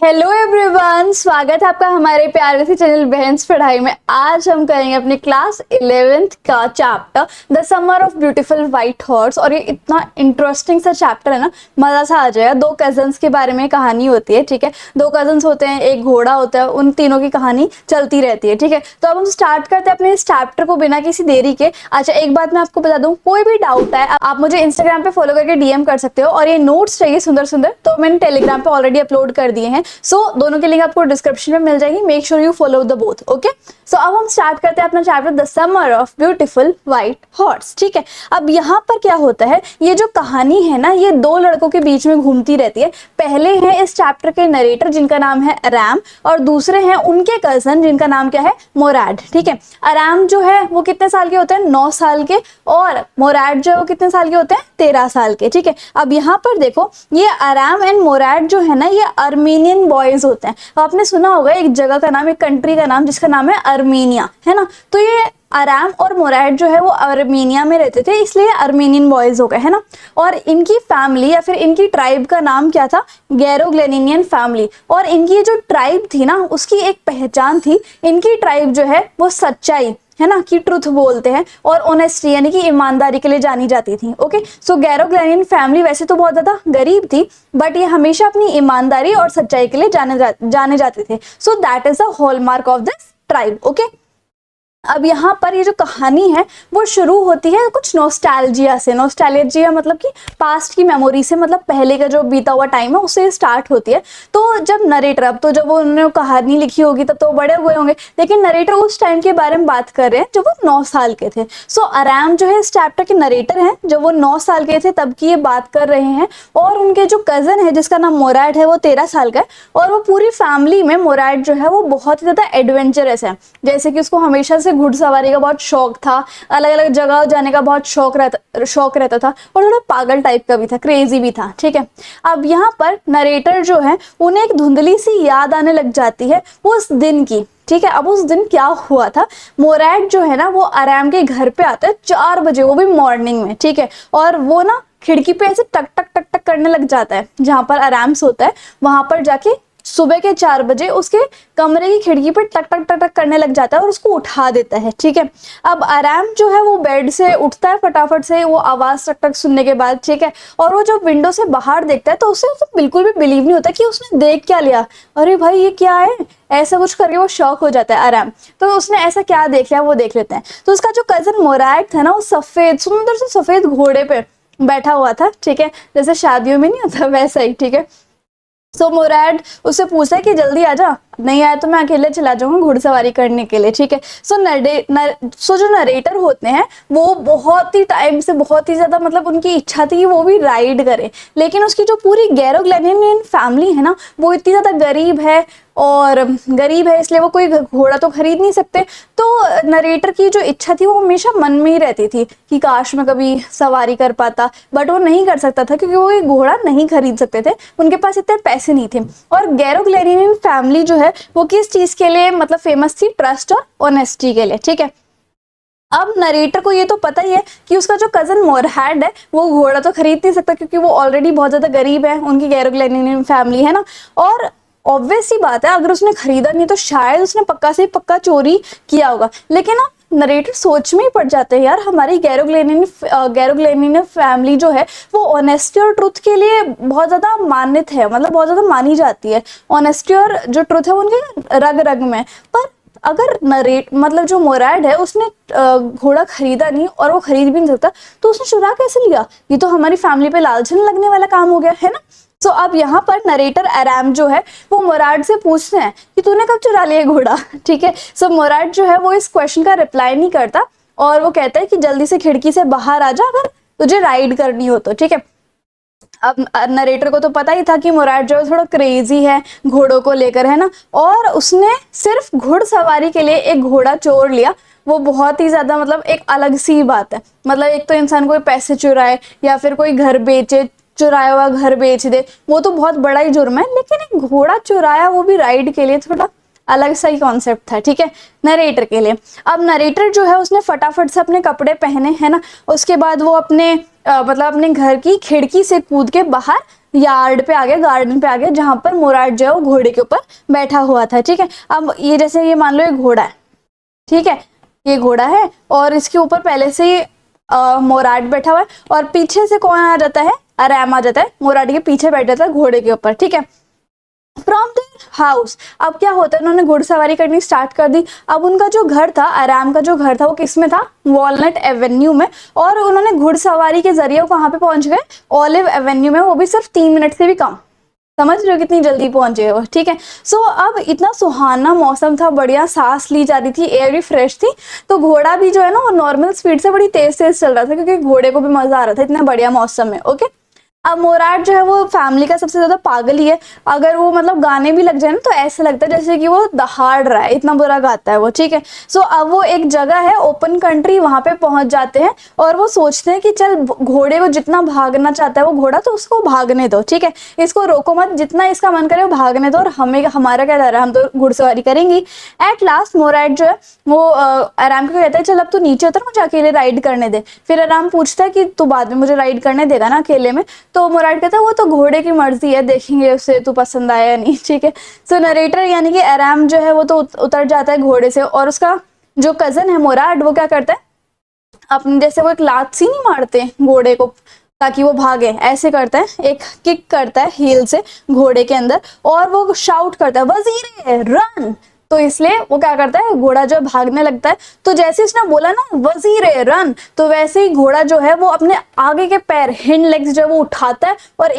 Hello everyone, स्वागत है आपका हमारे प्यारे से चैनल बहन्स पढ़ाई में। आज हम करेंगे अपने क्लास 11th का chapter the summer of beautiful white horse. और ये इतना इंटरेस्टिंग सा चैप्टर है ना, मजा सा आ जाएगा। दो कजन्स के बारे में कहानी होती है, ठीक है। दो कजन्स होते हैं, एक घोड़ा होता है, उन तीनों की कहानी चलती रहती है, ठीक है। तो अब हम स्टार्ट करते हैं अपने इस चैप्टर को बिना किसी देरी के। अच्छा, एक बात मैं आपको बता दूं, कोई भी डाउट है आप मुझे इंस्टाग्राम पे फॉलो करके डीएम कर सकते हो। और ये नोट्स चाहिए सुंदर सुंदर, तो मैंने टेलीग्राम पे ऑलरेडी अपलोड कर दिए हैं। सो दोनों की लिंक आपको डिस्क्रिप्शन में मिल जाएगी। Make sure you follow the both, okay. So अब हम स्टार्ट करते हैं अपना chapter the summer of beautiful white horse, ठीक है। अब यहाँ पर क्या होता है, ये जो कहानी है ना, ये दो लड़कों के बीच में घूमती रहती है। पहले हैं इस चैप्टर के नरेटर जिनका नाम है अराम, और दूसरे हैं उनके कजन जिनका नाम क्या है, मोराड, ठीक है। अराम जो है वो कितने साल के होते हैं, 9 साल के, और मोराड जो है वो कितने साल के होते हैं, 13 साल के, ठीक है। अब यहाँ पर देखो, ये अराम एंड मोराड जो है ना, ये अर्मीनियन बॉयज होते हैं। आपने सुना होगा एक जगह का नाम, एक कंट्री का नाम जिसका नाम है अर्मीनिया, है ना। तो ये अराम और मोराड जो है वो अर्मीनिया में रहते थे, इसलिए अर्मीनियन बॉयज हो गए, है ना। और इनकी फैमिली या फिर इनकी ट्राइब का नाम क्या था, गैरोग्लेनिनियन फैमिली। और इनकी जो ट्राइब थी ना, उसकी एक पहचान थी। इनकी ट्राइब जो है वो सच्चाई, है ना, कि ट्रुथ बोलते हैं, और ऑनेस्टी यानी कि ईमानदारी के लिए जानी जाती थी, ओके। सो गैरोग्लेनियन फैमिली वैसे तो बहुत ज्यादा गरीब थी, बट ये हमेशा अपनी ईमानदारी और सच्चाई के लिए जाने जाते थे। So that is the hallmark of this tribe, okay. अब यहाँ पर ये जो कहानी है वो शुरू होती है कुछ नॉस्टैल्जिया से। नॉस्टैल्जिया मतलब कि पास्ट की मेमोरी से, मतलब पहले का जो बीता हुआ टाइम है उससे स्टार्ट होती है। तो जब नरेटर, अब तो जब उन्होंने कहानी लिखी होगी तब तो बड़े हुए होंगे, लेकिन नरेटर उस टाइम के बारे में बात कर रहे हैं जब वो 9 साल के थे। सो अराम जो है इस चैप्टर के नरेटर हैं, जब वो 9 साल के थे तब की ये बात कर रहे हैं। और उनके जो कजन है जिसका नाम मोराड है, वो 13 साल का है। और वो पूरी फैमिली में मोराड जो है वो बहुत ही ज्यादा एडवेंचरस है, जैसे कि उसको हमेशा से घुड़सवारी का बहुत शौक था, अलग अलग जगह जाने का बहुत शौक रहता था, और थोड़ा पागल टाइप का भी था, क्रेजी भी था, ठीक है। अब यहाँ पर नरेटर जो है उन्हें एक धुंधली सी याद आने लग जाती है उस दिन की, ठीक है। अब उस दिन क्या हुआ था, मोराड जो है ना वो अराम के घर पे आता है 4 बजे, वो भी मॉर्निंग में, ठीक है। और वो ना खिड़की पे ऐसे टक टक टक टक करने लग जाता है, जहां पर अराम सोता है वहां पर जाके सुबह के 4 बजे उसके कमरे की खिड़की पर टक टक टक टक करने लग जाता है और उसको उठा देता है, ठीक है। अब आराम जो है वो बेड से उठता है फटाफट से, वो आवाज टक टक सुनने के बाद, ठीक है। और वो जब विंडो से बाहर देखता है तो उसे तो बिल्कुल भी बिलीव नहीं होता कि उसने देख क्या लिया। अरे भाई ये क्या है, ऐसा कुछ करके वो शॉक हो जाता है आराम। तो उसने ऐसा क्या देख लिया वो देख लेते हैं। तो उसका जो कजन मोराड था ना, वो सफेद, सुंदर से सफेद घोड़े पे बैठा हुआ था, ठीक है। जैसे शादियों में नहीं होता वैसा ही, ठीक है। सो मोराड उससे पूछा कि जल्दी आ जा, नहीं आया तो मैं अकेले चला जाऊंगा घुड़सवारी करने के लिए, ठीक है। सो जो नरेटर होते हैं वो बहुत ही टाइम से, बहुत ही ज्यादा, मतलब उनकी इच्छा थी कि वो भी राइड करे, लेकिन उसकी जो पूरी गैरोग्लेनिनियन फैमिली है ना, वो इतनी ज्यादा गरीब है, और गरीब है इसलिए वो कोई घोड़ा तो खरीद नहीं सकते। तो नरेटर की जो इच्छा थी वो हमेशा मन में ही रहती थी कि काश मैं कभी सवारी कर पाता, बट वो नहीं कर सकता था क्योंकि वो एक घोड़ा नहीं खरीद सकते थे, उनके पास इतने पैसे नहीं थे। और गैरोग्लेनिनियन फैमिली जो है वो किस चीज के लिए मतलब फेमस थी, ट्रस्ट और ऑनेस्टी के लिए, ठीक है। अब नरेटर को ये तो पता ही है कि उसका जो कजन मोरहैड है वो घोड़ा तो खरीद नहीं सकता क्योंकि वो ऑलरेडी बहुत ज्यादा गरीब है, उनकी गैरोग्लेनिनियन फैमिली है ना। और ऑब्वियस सी बात है, अगर उसने खरीदा नहीं तो शायद उसने पक्का से पक्का चोरी किया होगा। लेकिन अब नरेटर सोच में ही पड़ जाते हैं, यार हमारी गैरोग्लेनिनियन फैमिली जो है वो ऑनेस्टी और ट्रुथ के लिए बहुत ज्यादा मान्यत है, मतलब बहुत ज्यादा मानी जाती है। ऑनेस्टी और जो ट्रुथ है वो उनके रग रग में। पर अगर मतलब जो मोराड है उसने घोड़ा खरीदा नहीं और वो खरीद भी नहीं सकता, तो उसने चुरा कैसे लिया, ये तो हमारी फैमिली पे लालचन लगने वाला काम हो गया, है ना। सो अब यहाँ पर नरेटर अराम जो है वो मोराड से पूछते हैं कि तूने कब चुरा लिया घोड़ा, ठीक है। सो मोराड जो है वो इस क्वेश्चन का रिप्लाई नहीं करता, और वो कहता है कि जल्दी से खिड़की से बाहर आ जा अगर तुझे राइड करनी हो तो, ठीक है। अब नरेटर को तो पता ही था कि मोराड जो है थोड़ा क्रेजी है घोड़ों को लेकर, है ना। और उसने सिर्फ घुड़सवारी के लिए एक घोड़ा चोर लिया, वो बहुत ही ज्यादा, मतलब एक अलग सी बात है। मतलब एक तो इंसान कोई पैसे चुराए या फिर कोई घर बेचे, चुराया हुआ घर बेच दे, वो तो बहुत बड़ा ही जुर्म है, लेकिन एक घोड़ा चुराया वो भी राइड के लिए, थोड़ा अलग सा ही कॉन्सेप्ट था, ठीक है, नरेटर के लिए। अब नरेटर जो है उसने फटाफट से अपने कपड़े पहने, है ना। उसके बाद वो अपने मतलब अपने घर की खिड़की से कूद के बाहर यार्ड पे आ गया, गार्डन पे आ गया, जहां पर मोराड जो है वो घोड़े के ऊपर बैठा हुआ था। ठीक है, अब ये जैसे ये मान लो ये घोड़ा है, ठीक है, ये घोड़ा है और इसके ऊपर पहले से ही मोराड बैठा हुआ है और पीछे से कौन आ जाता है, अरैम आ जाता है, मोराड के पीछे बैठ जाता है घोड़े के ऊपर। ठीक है, फ्रॉम देयर हाउस, अब क्या होता है, उन्होंने घुड़सवारी करनी स्टार्ट कर दी। अब उनका जो घर था, आराम का जो घर था, वो किस में था, वॉलनट एवेन्यू में, और उन्होंने घुड़सवारी के जरिए कहाँ पे पहुंच गए, ऑलिव एवेन्यू में, वो भी सिर्फ 3 मिनट से भी कम। समझ रहे हो कितनी जल्दी पहुंचे वो। ठीक है, सो अब इतना सुहाना मौसम था, बढ़िया सांस ली जा रही थी, एयर भी फ्रेश थी, तो घोड़ा भी जो है ना वो नॉर्मल स्पीड से बड़ी तेज तेज चल रहा था, क्योंकि घोड़े को भी मजा आ रहा था इतना बढ़िया मौसम में। ओके, अब मोराट जो है वो फैमिली का सबसे ज्यादा पागल ही है। अगर वो मतलब गाने भी लग जाए ना तो ऐसा लगता है जैसे कि वो दहाड़ रहा है, इतना बुरा गाता है वो। ठीक है, सो अब वो एक जगह है ओपन कंट्री, वहां पे पहुंच जाते हैं और वो सोचते हैं कि चल घोड़े को जितना भागना चाहता है वो घोड़ा, तो उसको भागने दो। ठीक है, इसको रोको मत, जितना इसका मन करे वो भागने दो, और हमें हमारा क्या डर है, हम तो घुड़सवारी करेंगी। एट लास्ट मोराट जो है वो आराम को कहता है चल अब तू नीचे उतर, मुझे अकेले राइड करने दे। फिर आराम पूछता है कि तू बाद में मुझे राइड करने देगा ना अकेले में, तो मोराट कहता है वो तो घोड़े की मर्जी है, देखेंगे उसे तू पसंद आया या नहीं। ठीक है, सो नरेटर यानी कि आराम जो है वो तो उतर जाता है घोड़े से, और उसका जो कजन है मोराट वो क्या करता है, अपने जैसे वो एक लात सी नहीं मारते घोड़े को ताकि वो भागे, ऐसे करता है, एक किक करता है हील से घोड़े के अंदर, और वो शाउट करता है वजीर रन। तो इसलिए वो क्या करता है, घोड़ा जो भागने लगता है। तो जैसे उसने बोला ना वजीर रन, तो वैसे ही घोड़ा जो है वो अपने आगे के पैर, हिंड लेग्स जो है वो उठाता है और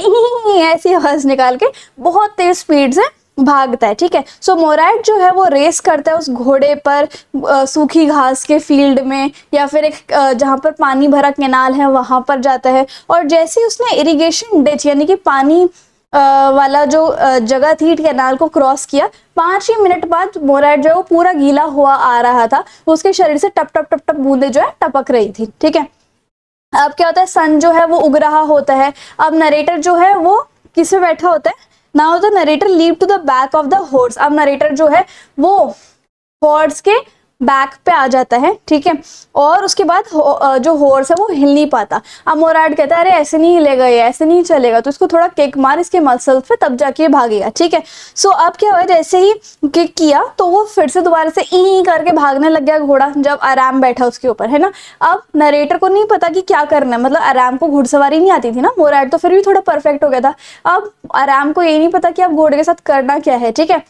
ऐसी आवाज निकाल के बहुत तेज स्पीड से भागता है। ठीक है, सो मोराट जो है वो रेस करता है उस घोड़े पर, सूखी घास के फील्ड में, या फिर एक जहाँ पर पानी भरा कैनाल है वहां पर जाता है, और जैसे ही उसने इरिगेशन डिच यानी कि पानी वाला जो जगह थी कैनाल को क्रॉस किया, 5 ही मिनट बाद मोराट जो है वो पूरा गीला हुआ आ रहा था, उसके शरीर से टप टप टप टप बूंदे जो है टपक रही थी। ठीक है, अब क्या होता है, सन जो है वो उग रहा होता है। अब नरेटर जो है वो किस पे बैठा होता है, now the narrator leave to the back of the horse. अब नरेटर जो है वो हॉर्स के बैक पे आ जाता है। ठीक है, और उसके बाद जो हॉर्स है वो हिल नहीं पाता। अब मोराट कहता है अरे ऐसे नहीं हिलेगा, ये ऐसे नहीं चलेगा, तो इसको थोड़ा किक मार इसके मसल्स पे, तब जाके भागेगा। ठीक है, सो अब क्या हुआ, जैसे ही किक किया तो वो फिर से दोबारा से ई करके भागने लग गया घोड़ा, जब आराम बैठा उसके ऊपर, है ना। अब नरेटर को नहीं पता कि क्या करना है, मतलब आराम को घुड़सवारी नहीं आती थी ना, मोराट तो फिर भी थोड़ा परफेक्ट हो गया था। अब आराम को ये नहीं पता कि अब घोड़े के साथ करना क्या है। ठीक है,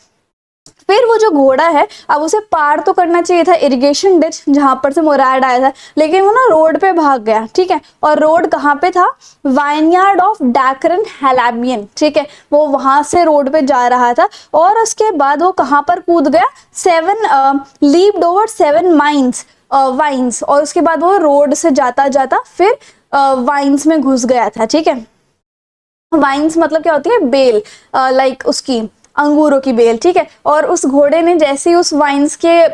फिर वो जो घोड़ा है अब उसे पार तो करना चाहिए था इरिगेशन डिच जहां पर से मोराट आया था, लेकिन वो ना रोड पे भाग गया। ठीक है, और रोड कहाँ पे था, वाइनयार्ड ऑफ डैकरन हैलाबियन। ठीक है, वो वहां से रोड पे जा रहा था, और उसके बाद वो कहाँ पर कूद गया, 7 लीप्ड ओवर 7 माइंस वाइन्स, और उसके बाद वो रोड से जाता जाता फिर वाइन्स में घुस गया था। ठीक है, वाइन्स मतलब क्या होती है, बेल, लाइक उसकी अंगूरों की बेल। ठीक है, और उस घोड़े ने जैसे ही उस वाइन्स के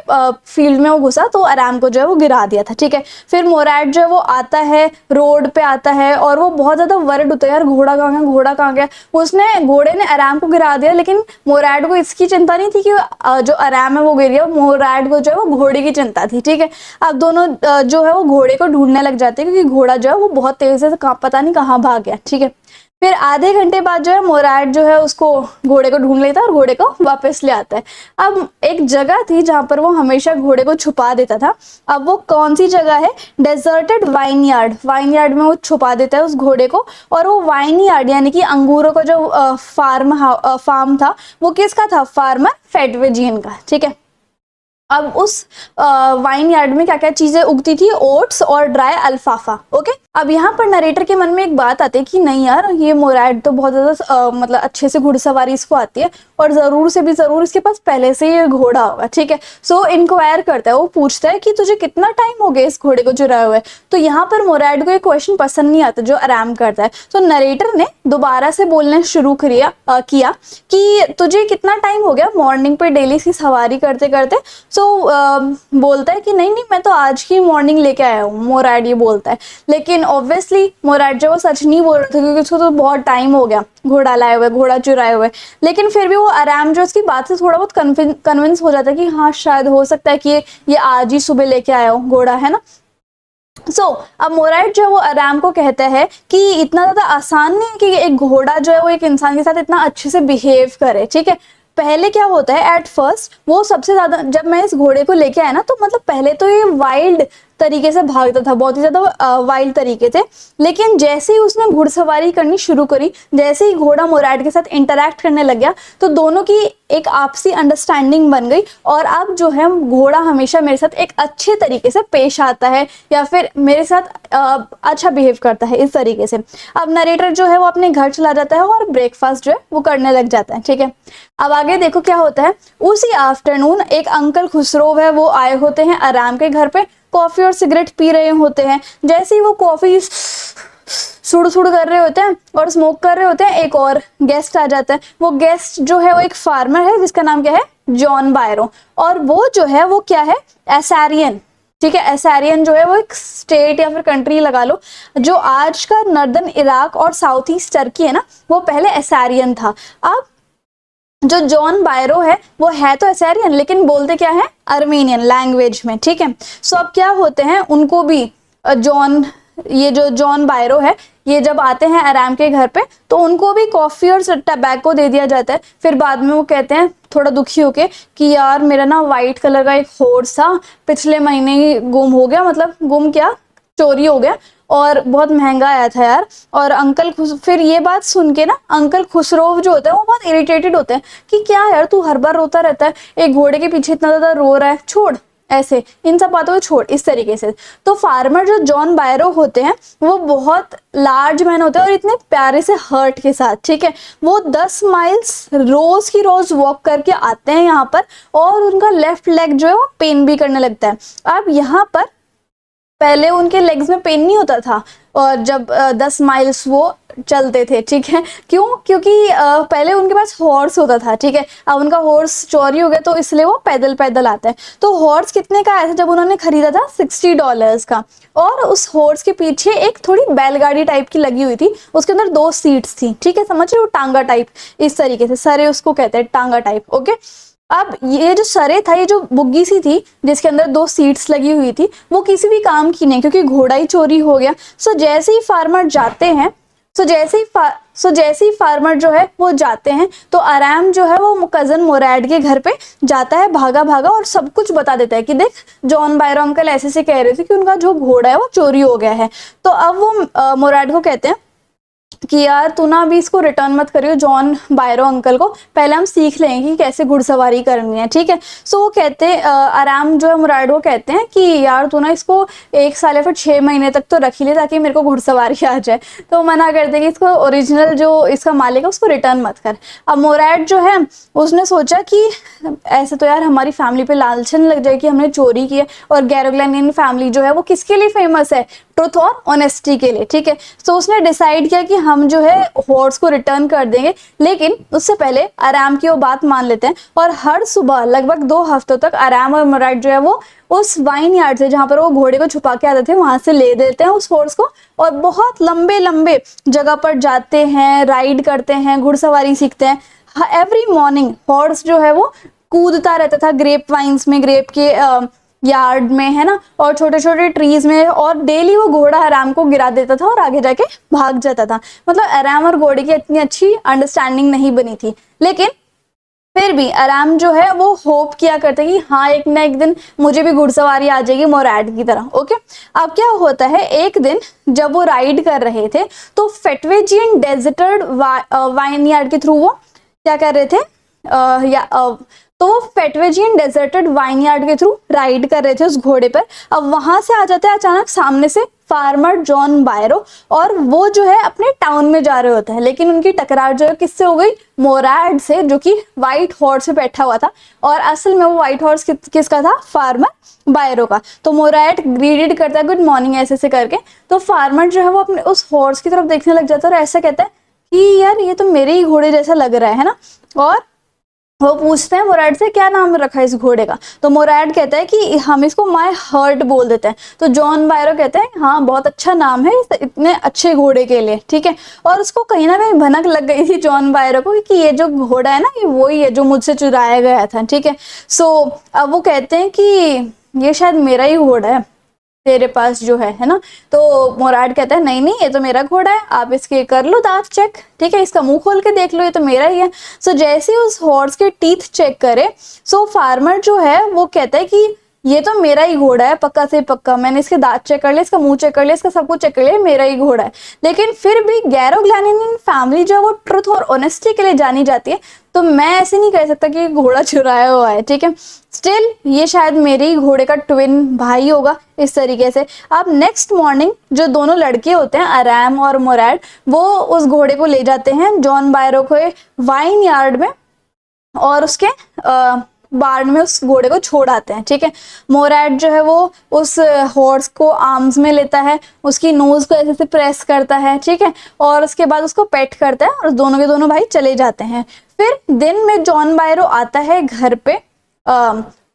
फील्ड में वो घुसा तो आराम को जो है वो गिरा दिया था। ठीक है, फिर मोराट जो है वो आता है, रोड पे आता है, और वो बहुत ज्यादा वर्ड होता है, यार घोड़ा कहाँ गया, घोड़ा कहाँ गया। उसने घोड़े ने आराम को गिरा दिया, लेकिन मोराट को इसकी चिंता नहीं थी कि जो आराम है वो गिर गया, मोराट को जो है वो घोड़े की चिंता थी। ठीक है, अब दोनों जो है वो घोड़े को ढूंढने लग जाते हैं, क्योंकि घोड़ा जो है वो बहुत तेज से पता नहीं कहाँ भाग गया। ठीक है, फिर आधे घंटे बाद जो है मोराट जो है उसको घोड़े को ढूंढ लेता है और घोड़े को वापस ले आता है। अब एक जगह थी जहां पर वो हमेशा घोड़े को छुपा देता था, अब वो कौन सी जगह है, डेजर्टेड वाइनयार्ड, वाइनयार्ड में वो छुपा देता है उस घोड़े को। और वो वाइनयार्ड यानी कि अंगूरों का जो फार्म था वो किसका था, फार्मर फेडवेजियन का। ठीक है, अब उस वाइन यार्ड में क्या क्या चीजें उगती थी, ओट्स और ड्राई अल्फाफा। ओके, अब यहाँ पर नरेटर के मन में एक बात आती है कि नहीं यार, ये मोराट तो बहुत ज्यादा मतलब अच्छे से घुड़सवारी इसको आती है, और जरूर से भी जरूर इसके पास पहले से ये घोड़ा होगा। ठीक है, सो इंक्वायर करता है, वो पूछता है कि तुझे कितना टाइम हो गया इस घोड़े को चुराए हुए। तो यहाँ पर मोराट को ये क्वेश्चन पसंद नहीं आता जो आराम करता है, तो नरेटर ने दोबारा से बोलने शुरू किया कि तुझे कितना टाइम हो गया मॉर्निंग पे डेली की सवारी करते करते। सो बोलता है कि नहीं नहीं, मैं तो आज की मॉर्निंग लेके आया हूँ, मोराट ये बोलता है। लेकिन ऑब्वियसली मोराट जो वो सच नहीं बोल रहा था, क्योंकि उसको तो बहुत टाइम हो गया घोड़ा लाए हुए, घोड़ा चुराए हुए। लेकिन फिर भी वो आराम जो उसकी बात से थोड़ा बहुत कन्विंस हो जाता है कि हाँ शायद हो सकता है कि ये आज ही सुबह लेके आया हो घोड़ा, है ना। अब मोराइट जो है वो आराम को कहता है कि इतना ज़्यादा आसान नहीं है कि एक घोड़ा जो है वो एक इंसान के साथ इतना अच्छे से बिहेव करे, ठीक है। पहले क्या होता है, एट फर्स्ट वो सबसे ज़्यादा, जब मैं इस घोड़े को लेके आया ना, तो मतलब पहले तो ये वाइल्ड तरीके से भागता था, बहुत ही ज़्यादा वाइल्ड तरीके थे। लेकिन जैसे ही उसने घुड़सवारी करनी शुरू करी, जैसे ही घोड़ा मोराइट के साथ इंटरैक्ट करने लग गया, तो दोनों की एक आपसी अंडरस्टैंडिंग बन गई, और अब जो है घोड़ा हमेशा मेरे साथ एक अच्छे तरीके से पेश आता है, या फिर मेरे साथ अच्छा बिहेव करता है, इस तरीके से। अब नरेटर जो है वो अपने घर चला जाता है और ब्रेकफास्ट जो है वो करने लग जाता है, ठीक है। अब आगे देखो क्या होता है। उसी आफ्टरनून एक अंकल खुसरो है वो आए होते हैं आराम के घर पे, कॉफी और सिगरेट पी रहे होते हैं। जैसे ही वो कॉफी सुड़ सुड़ कर रहे होते हैं और स्मोक कर रहे होते हैं, एक और गेस्ट आ जाता है। वो गेस्ट जो है वो एक फार्मर है जिसका नाम क्या है, जॉन बायरो। और वो जो है वो क्या है, एसारियन, ठीक है। एसारियन जो है वो एक स्टेट या फिर कंट्री लगा लो, जो आज का नॉर्दर्न इराक और साउथ ईस्ट टर्की है ना, वो पहले एसारियन था। अब जो जॉन बायरो है वो है तो एसारियन, लेकिन बोलते क्या है, अर्मेनियन लैंग्वेज में, ठीक है। सो अब क्या होते हैं, उनको भी जॉन, ये जो जॉन बायरो है, ये जब आते हैं आराम के घर पे, तो उनको भी कॉफी और टबैको दे दिया जाता है। फिर बाद में वो कहते हैं थोड़ा दुखी होके कि यार मेरा ना वाइट कलर का एक हॉर्स था, पिछले महीने ही गुम हो गया, मतलब गुम क्या, चोरी हो गया, और बहुत महंगा आया था यार। और अंकल फिर ये बात सुन के ना, अंकल खुसरो जो होता है वो बहुत इरिटेटेड होते हैं कि क्या यार तू हर बार रोता रहता है, एक घोड़े के पीछे इतना ज्यादा रो रहा है, छोड़, ऐसे इन सब बातों को छोड़, इस तरीके से। तो फार्मर जो जॉन बायरो होते हैं वो बहुत लार्ज मैन होते हैं, और इतने प्यारे से हर्ट के साथ, ठीक है। वो 10 माइल्स रोज की रोज वॉक करके आते हैं यहाँ पर, और उनका लेफ्ट लेग जो है वो पेन भी करने लगता है। अब यहाँ पर पहले उनके लेग्स में पेन नहीं होता था, और जब 10 माइल्स वो चलते थे, ठीक है। क्यों, क्योंकि पहले उनके पास हॉर्स होता था, ठीक है। अब उनका हॉर्स चोरी हो गया, तो इसलिए वो पैदल पैदल आता है। तो हॉर्स कितने का आया था जब उन्होंने खरीदा था, $60 का। और उस हॉर्स के पीछे एक थोड़ी बैलगाड़ी टाइप की लगी हुई थी, उसके अंदर 2 सीट्स थी, ठीक है, समझ रहे हो, टांगा टाइप, इस तरीके से, सरे उसको कहते हैं, टांगा टाइप, ओके। अब ये जो सरे था, ये जो बुग्गी सी थी जिसके अंदर 2 सीट्स लगी हुई थी, वो किसी भी काम की नहीं, क्योंकि घोड़ा ही चोरी हो गया। सो जैसे ही फार्मर जाते हैं, सो जैसे ही फार्मर जो है वो जाते हैं, तो आराम जो है वो कजन मोराड के घर पे जाता है भागा भागा, और सब कुछ बता देता है कि देख जॉन बायरो अंकल ऐसे से कह रहे थे कि उनका जो घोड़ा है वो चोरी हो गया है। तो अब वो मोराड को कहते हैं कि यार तू ना अभी इसको रिटर्न मत करियो जॉन बायरो अंकल को, पहले हम सीख लेंगे कि कैसे घुड़सवारी करनी है, ठीक है। सो वो कहते हैं, आराम जो है मुराद वो कहते हैं कि यार तू ना इसको 1 साल या फिर 6 महीने तक तो रख ही ले, ताकि मेरे को घुड़सवारी आ जाए। तो मना करते कि इसको ओरिजिनल जो इसका मालिक है उसको रिटर्न मत कर। अब मुराद जो है उसने सोचा कि ऐसे तो यार हमारी फैमिली पे लालचन लग जाए कि हमने चोरी की है, और गैरोग्लैनियन फैमिली जो है वो किसके लिए फेमस है, ट्रुथ और ऑनेस्टी के लिए, ठीक है। तो उसने डिसाइड किया कि हम जो है हॉर्स को रिटर्न कर देंगे, लेकिन उससे पहले आराम की वो बात मान लेते हैं। और हर सुबह लगभग 2 हफ्तों तक आराम और मुराद जो है वो उस वाइन यार्ड से, जहां पर वो घोड़े को छुपा के आते थे, वहां से ले देते हैं उस हॉर्स को, और बहुत लंबे लंबे जगह पर जाते हैं, राइड करते हैं, घुड़सवारी सीखते हैं। एवरी मॉर्निंग हॉर्स जो है वो कूदता रहता था ग्रेप वाइन्स में, ग्रेप के यार्ड में, है ना, और छोटे छोटे ट्रीज में, और डेली वो घोड़ा आराम को गिरा देता था और आगे जाके भाग जाता था। मतलब आराम और घोड़े की इतनी अच्छी अंडरस्टैंडिंग नहीं बनी थी, लेकिन फिर भी आराम जो है वो होप किया करते कि हाँ एक ना एक दिन मुझे भी घुड़सवारी आ जाएगी मोराड की तरह, ओके। अब क्या होता है, एक दिन जब वो राइड कर रहे थे, तो फेटवेजियन डेजर्टेड वाइन यार्ड के थ्रू वो क्या कर रहे थे, तो वो फेटवेजियन डेजर्टेड वाइनयार्ड के थ्रू राइड कर रहे थे उस घोड़े पर। अब वहां से आ जाते हैं अचानक सामने से फार्मर जॉन बायरो, और वो जो है अपने टाउन में जा रहे होते हैं, लेकिन उनकी टकरार जो है किससे हो गई, मोराड से, जो कि व्हाइट हॉर्स पे बैठा हुआ था। और असल में वो व्हाइट हॉर्स किसका था, फार्मर बायरो का। तो मोराड ग्रीडेड करता है गुड मॉर्निंग ऐसे से करके, तो फार्मर जो है वो अपने उस हॉर्स की तरफ देखने लग जाता है और ऐसा कहता है कि यार ये तो मेरे ही घोड़े जैसा लग रहा है ना। और वो पूछते हैं मुराद से क्या नाम रखा है इस घोड़े का, तो मुराद कहता है कि हम इसको माय हर्ट बोल देते हैं। तो जॉन बायरो कहते हैं हाँ बहुत अच्छा नाम है इतने अच्छे घोड़े के लिए, ठीक है। और उसको कहीं ना कहीं भनक लग गई थी जॉन बायरो को कि ये जो घोड़ा है ना ये वही है जो मुझसे चुराया गया था, ठीक है। सो अब वो कहते हैं कि ये शायद मेरा ही घोड़ा है। तेरे पास जो है ना। तो मुराद कहता है नहीं नहीं, ये तो मेरा घोड़ा है, आप इसके कर लो दांत चेक, ठीक है, इसका मुंह खोल के देख लो, ये तो मेरा ही है। सो जैसे ही उस हॉर्स के टीथ चेक करे, सो फार्मर जो है वो कहता है कि ये तो मेरा ही घोड़ा है, पक्का से पक्का, मैंने इसके दांत चेक कर लिया, इसका मुंह चेक कर लिया, इसका सब कुछ चेक कर लिया, मेरा ही घोड़ा है। लेकिन फिर भी गैरो ग्लैनिन फैमिली जो है वो ट्रुथ और ऑनेस्टी के लिए जानी जाती है, तो मैं ऐसे नहीं कह सकता कि घोड़ा चुराया हुआ है, ठीक है। स्टिल ये शायद मेरे ही घोड़े का ट्विन भाई होगा, इस तरीके से। अब नेक्स्ट मॉर्निंग जो दोनों लड़के होते हैं, अराम और मुराद, वो उस घोड़े को ले जाते हैं जॉन बायरो के वाइन यार्ड में और उसके बार्न में उस घोड़े को छोड़ आते हैं, ठीक है। मोरैड जो है वो उस हॉर्स को आर्म्स में लेता है, उसकी नोज को ऐसे से प्रेस करता है, ठीक है, और उसके बाद उसको पेट करता है और दोनों के दोनों भाई चले जाते हैं। फिर दिन में जॉन बायरो आता है घर पे,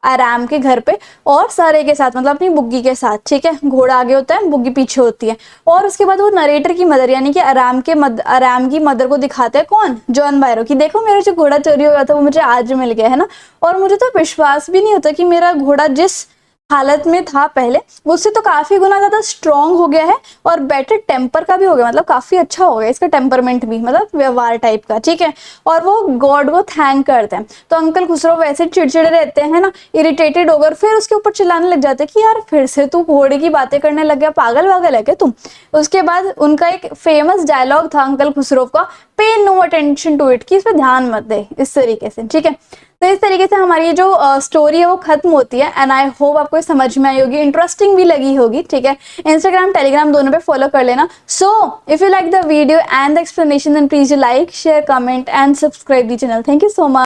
आराम के घर पे, और सारे के साथ, मतलब अपनी बुग्गी के साथ, ठीक है। घोड़ा आगे होता है, बुग्गी पीछे होती है, और उसके बाद वो नरेटर की मदर यानी कि आराम की मदर को दिखाते हैं, कौन, जॉन बायरो, की देखो मेरा जो घोड़ा चोरी हो गया था वो मुझे आज मिल गया है ना। और मुझे तो विश्वास भी नहीं होता कि मेरा घोड़ा जिस हालत में था पहले, उससे तो काफी गुना ज्यादा स्ट्रांग हो गया है और बेटर टेम्पर का भी हो गया, मतलब काफी अच्छा हो गया इसका टेम्परमेंट भी, मतलब व्यवहार टाइप का, ठीक है। और वो गॉड को थैंक करते हैं। तो अंकल खुसरो वैसे चिड़चिड़े रहते हैं ना, इरिटेटेड होकर फिर उसके ऊपर चिल्लाने लग जाते हैं कि यार फिर से तू घोड़े की बातें करने लग गया, पागल वागल है क्या तुम। उसके बाद उनका एक फेमस डायलॉग था अंकल खुसरो का, पे नो अटेंशन टू इट, कि इस पर ध्यान मत दे, इस तरीके से, ठीक है। तो इस तरीके से हमारी जो स्टोरी है वो खत्म होती है। एंड आई होप आपको ये समझ में आई होगी, इंटरेस्टिंग भी लगी होगी, ठीक है। इंस्टाग्राम टेलीग्राम दोनों पे फॉलो कर लेना। So if you like the video and the explanation then please you like share comment and subscribe the channel. Thank you so much.